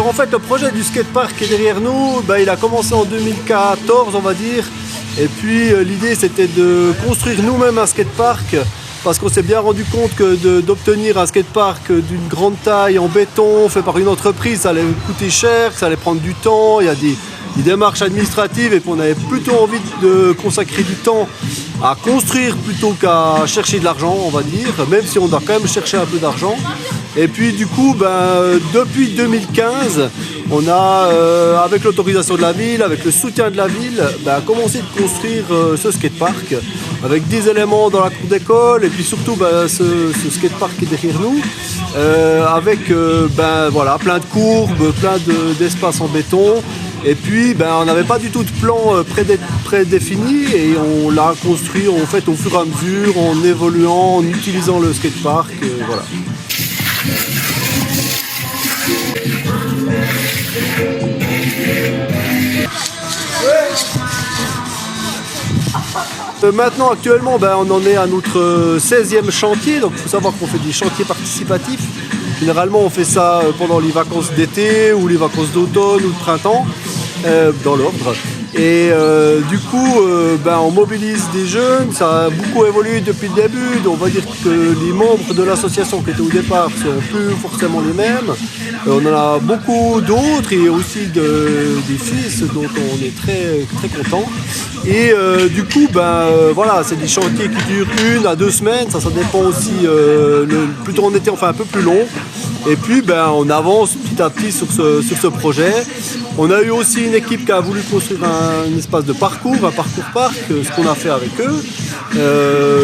en fait, le projet du skatepark qui est derrière nous, il a commencé en 2014, on va dire. Et puis l'idée, c'était de construire nous-mêmes un skatepark, parce qu'on s'est bien rendu compte que d'obtenir un skatepark d'une grande taille en béton, fait par une entreprise, ça allait coûter cher, ça allait prendre du temps. Il y a des démarches administratives, et puis on avait plutôt envie de consacrer du temps à construire plutôt qu'à chercher de l'argent, on va dire, même si on doit quand même chercher un peu d'argent. Et puis du coup, depuis 2015, on a, avec l'autorisation de la ville, avec le soutien de la ville, commencé de construire ce skatepark avec des éléments dans la cour d'école, et puis surtout ce skatepark qui est derrière nous, avec plein de courbes, plein d'espaces en béton. Et puis on n'avait pas du tout de plan prédéfini, et on l'a construit en fait au fur et à mesure, en évoluant, en utilisant le skatepark, voilà. Maintenant, actuellement, on en est à notre 16e chantier. Donc il faut savoir qu'on fait des chantiers participatifs. Généralement, on fait ça pendant les vacances d'été ou les vacances d'automne ou de printemps, dans l'ordre. Et du coup, on mobilise des jeunes. Ça a beaucoup évolué depuis le début. Donc, on va dire que les membres de l'association qui étaient au départ ne sont plus forcément les mêmes. On en a beaucoup d'autres, et aussi des fils dont on est très, très content. Et du coup, c'est des chantiers qui durent 1 à 2 semaines. Ça dépend aussi, plutôt en été, on fait un peu plus long. Et puis on avance petit à petit sur ce projet. On a eu aussi une équipe qui a voulu construire un espace de parcours, un parcours parc, ce qu'on a fait avec eux.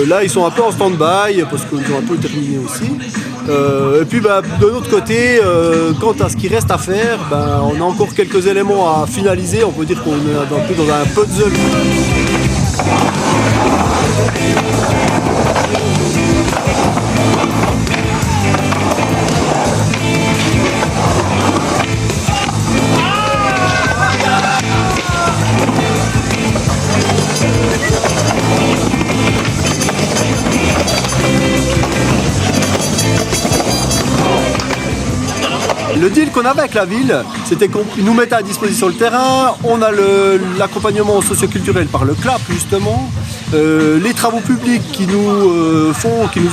Là, ils sont un peu en stand-by parce qu'ils ont un peu terminé aussi. Et puis de l'autre côté, quant à ce qui reste à faire, on a encore quelques éléments à finaliser. On peut dire qu'on est un peu dans un puzzle. Le deal qu'on avait avec la ville, c'était qu'on nous mettait à disposition le terrain, on a l'accompagnement socio-culturel par le CLAP justement, les travaux publics qui nous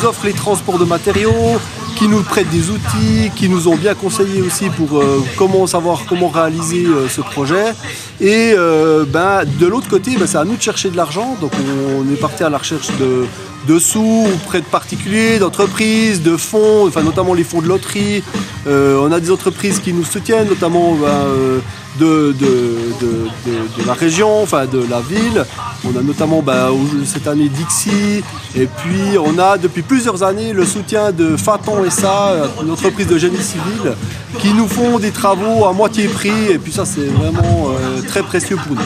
offrent les transports de matériaux, qui nous prêtent des outils, qui nous ont bien conseillé aussi pour comment réaliser ce projet. Et de l'autre côté, c'est à nous de chercher de l'argent, donc on est parti à la recherche de sous auprès de particuliers, d'entreprises, de fonds, notamment les fonds de loterie. On a des entreprises qui nous soutiennent, notamment de la région, de la ville. On a notamment cette année Dixie, et puis on a depuis plusieurs années le soutien de Faton SA, une entreprise de génie civil, qui nous font des travaux à moitié prix, et puis ça c'est vraiment très précieux pour nous.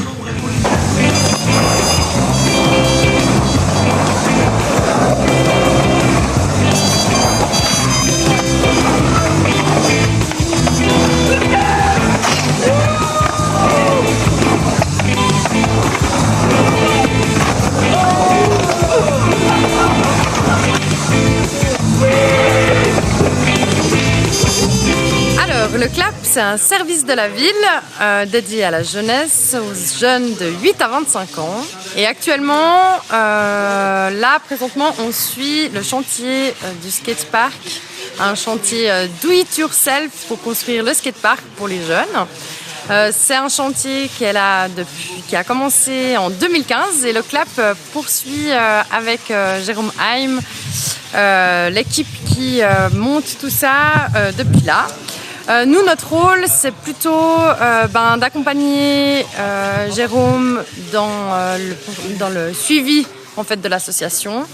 Le CLAP, c'est un service de la ville dédié à la jeunesse, aux jeunes de 8 à 25 ans. Et actuellement, là, présentement, on suit le chantier du skatepark, un chantier do-it-yourself pour construire le skatepark pour les jeunes. C'est un chantier qui a commencé en 2015, et le CLAP poursuit avec Jérôme Heim, l'équipe qui monte tout ça depuis là. Nous, notre rôle, c'est plutôt d'accompagner Jérôme dans le suivi en fait, de l'association,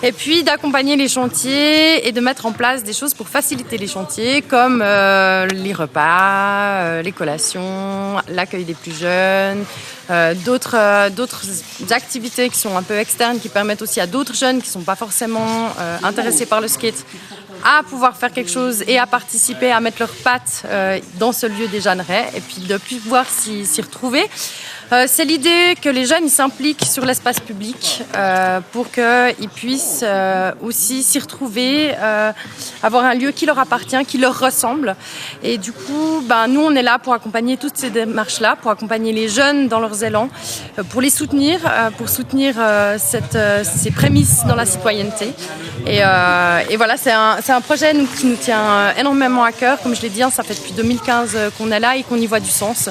et puis d'accompagner les chantiers et de mettre en place des choses pour faciliter les chantiers, comme les repas, les collations, l'accueil des plus jeunes, d'autres activités qui sont un peu externes, qui permettent aussi à d'autres jeunes qui ne sont pas forcément intéressés par le skate à pouvoir faire quelque chose et à participer, à mettre leurs pattes dans ce lieu des Jeannerais et puis de pouvoir s'y retrouver. C'est l'idée que les jeunes s'impliquent sur l'espace public pour qu'ils puissent aussi s'y retrouver, avoir un lieu qui leur appartient, qui leur ressemble. Et du coup, nous, on est là pour accompagner toutes ces démarches-là, pour accompagner les jeunes dans leurs élans, pour les soutenir, ces prémices dans la citoyenneté. Et voilà, c'est un projet qui nous tient énormément à cœur. Comme je l'ai dit, ça fait depuis 2015 qu'on est là et qu'on y voit du sens.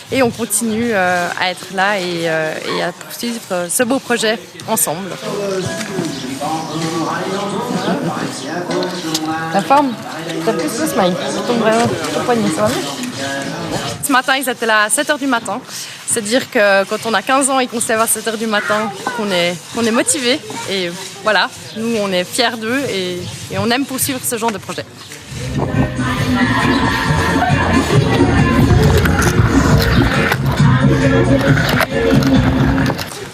Et on continue à être là et à poursuivre ce beau projet ensemble. La forme, t'as plus le smile, ça tombe vraiment au poignet, ça va mieux. Ce matin, ils étaient là à 7h du matin. C'est-à-dire que quand on a 15 ans et qu'on se lève à 7h du matin, qu'on est motivé. Et voilà, nous, on est fiers d'eux et on aime poursuivre ce genre de projet.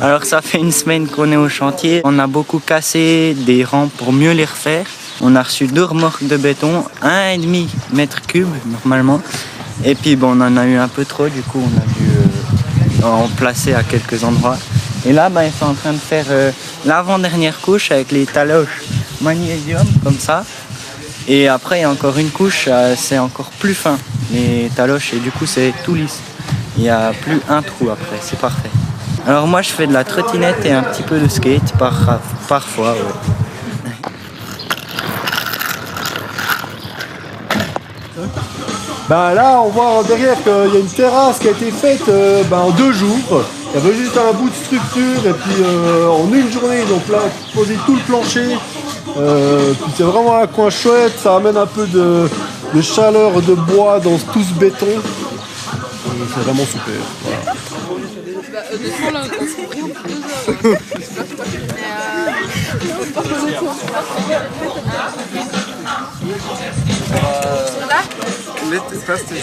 Alors ça fait une semaine qu'on est au chantier. On a beaucoup cassé des rangs pour mieux les refaire. On a reçu 2 remorques de béton, 1,5 m3 normalement. Et puis on en a eu un peu trop, du coup on a dû en placer à quelques endroits. Et là ils sont en train de faire l'avant-dernière couche avec les taloches magnésium comme ça. Et après il y a encore une couche, c'est encore plus fin, les taloches, et du coup c'est tout lisse. Il n'y a plus un trou après, c'est parfait. Alors moi je fais de la trottinette et un petit peu de skate parfois. Ouais. Là on voit derrière qu'il y a une terrasse qui a été faite en 2 jours. Il y avait juste un bout de structure et puis en une journée ils ont posé tout le plancher. Puis c'est vraiment un coin chouette, ça amène un peu de chaleur de bois dans tout ce béton. C'est vraiment super. Voilà. Lite fäst i